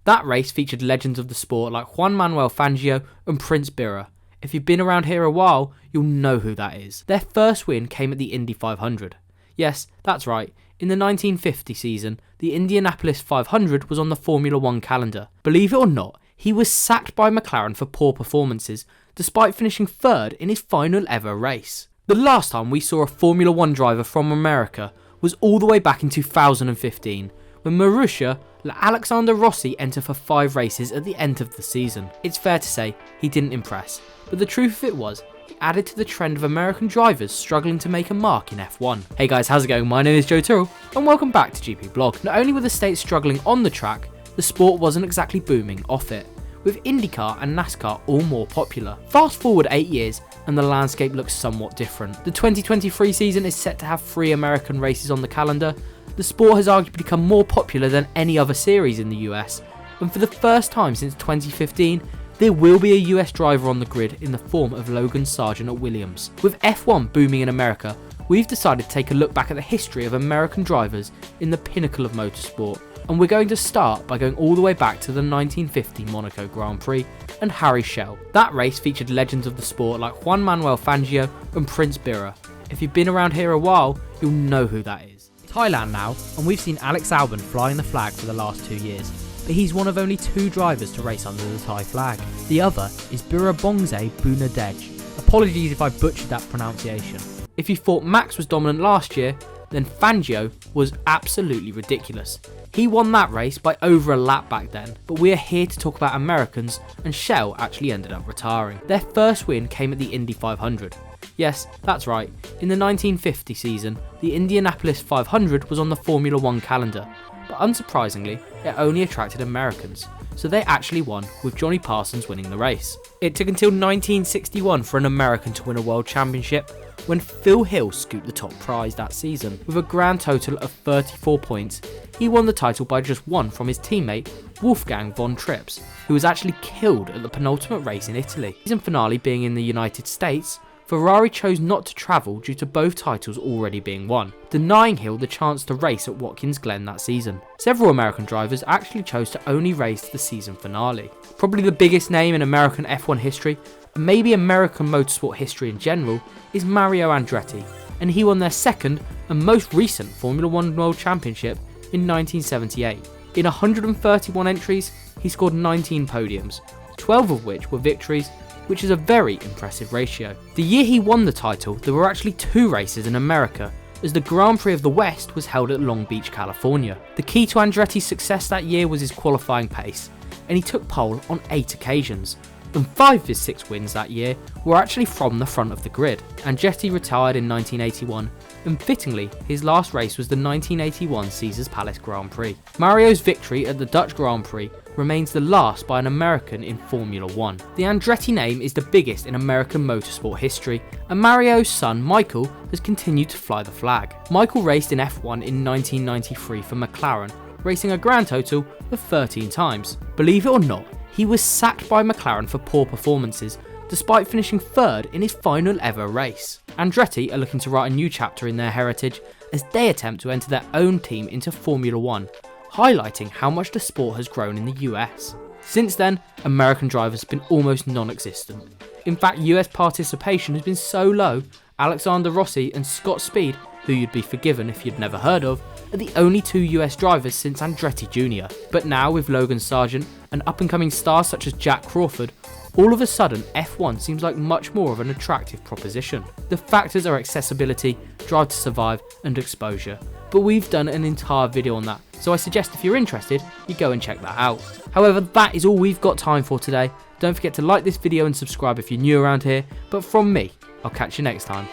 That race featured legends of the sport like Juan Manuel Fangio and Prince Bira. If you've been around here a while, you'll know who that is. Their first win came at the Indy 500. Yes, that's right. In the 1950 season, the Indianapolis 500 was on the Formula 1 calendar. Believe it or not, he was sacked by McLaren for poor performances, despite finishing third in his final ever race. The last time we saw a Formula 1 driver from America was all the way back in 2015, when Marussia let Alexander Rossi enter for 5 races at the end of the season. It's fair to say he didn't impress, but the truth of it was, he added to the trend of American drivers struggling to make a mark in F1. Hey guys, how's it going? My name is Joe Tyrrell, and welcome back to GP Blog. Not only were the states struggling on the track, the sport wasn't exactly booming off it, with Indy Car and NASCAR all more popular. Fast forward 8 years, and the landscape looks somewhat different. The 2023 season is set to have 3 American races on the calendar. The sport has arguably become more popular than any other series in the US, and for the first time since 2015, there will be a US driver on the grid in the form of Logan Sargeant at Williams. With F1 booming in America, we've decided to take a look back at the history of American drivers in the pinnacle of motorsport, and we're going to start by going all the way back to the 1950 Monaco Grand Prix and Harry Schell. That race featured legends of the sport like Juan Manuel Fangio and Prince Bira. If you've been around here a while, you'll know who that is. Thailand now, and we've seen Alex Albon flying the flag for the last 2 years. But he's one of only 2 drivers to race under the Thai flag. The other is Birabongse Bunadej. Apologies if I butchered that pronunciation. If you thought Max was dominant last year, then Fangio was absolutely ridiculous. He won that race by over a lap back then, but we are here to talk about Americans, and Schell actually ended up retiring. Their first win came at the Indy 500. Yes, that's right, in the 1950 season, the Indianapolis 500 was on the Formula 1 calendar, but unsurprisingly, it only attracted Americans, so they actually won, with Johnny Parsons winning the race. It took until 1961 for an American to win a world championship, when Phil Hill scooped the top prize that season. With a grand total of 34 points, he won the title by just 1 from his teammate Wolfgang von Trips, who was actually killed at the penultimate race in Italy. The season finale being in the United States, Ferrari chose not to travel due to both titles already being won, denying Hill the chance to race at Watkins Glen that season. Several American drivers actually chose to only race the season finale. Probably the biggest name in American F1 history, and maybe American motorsport history in general, is Mario Andretti, and he won their second and most recent Formula 1 World Championship in 1978. In 131 entries, he scored 19 podiums, 12 of which were victories, which is a very impressive ratio. The year he won the title, there were actually 2 races in America, as the Grand Prix of the West was held at Long Beach, California. The key to Andretti's success that year was his qualifying pace, and he took pole on 8 occasions, and 5 of his 6 wins that year were actually from the front of the grid. Andretti retired in 1981, and fittingly, his last race was the 1981 Caesars Palace Grand Prix. Mario's victory at the Dutch Grand Prix remains the last by an American in Formula 1. The Andretti name is the biggest in American motorsport history, and Mario's son Michael has continued to fly the flag. Michael raced in F1 in 1993 for McLaren, racing a grand total of 13 times. Believe it or not, he was sacked by McLaren for poor performances, despite finishing third in his final ever race. Andretti are looking to write a new chapter in their heritage as they attempt to enter their own team into Formula 1, highlighting how much the sport has grown in the US. Since then, American drivers have been almost non-existent. In fact, US participation has been so low, Alexander Rossi and Scott Speed, who you'd be forgiven if you'd never heard of, are the only 2 US drivers since Andretti Jr. But now, with Logan Sargeant and up-and-coming stars such as Jack Crawford, all of a sudden F1 seems like much more of an attractive proposition. The factors are accessibility, drive to survive, and exposure. But we've done an entire video on that, so I suggest if you're interested, you go and check that out. However, that is all we've got time for today. Don't forget to like this video and subscribe if you're new around here, but from me, I'll catch you next time.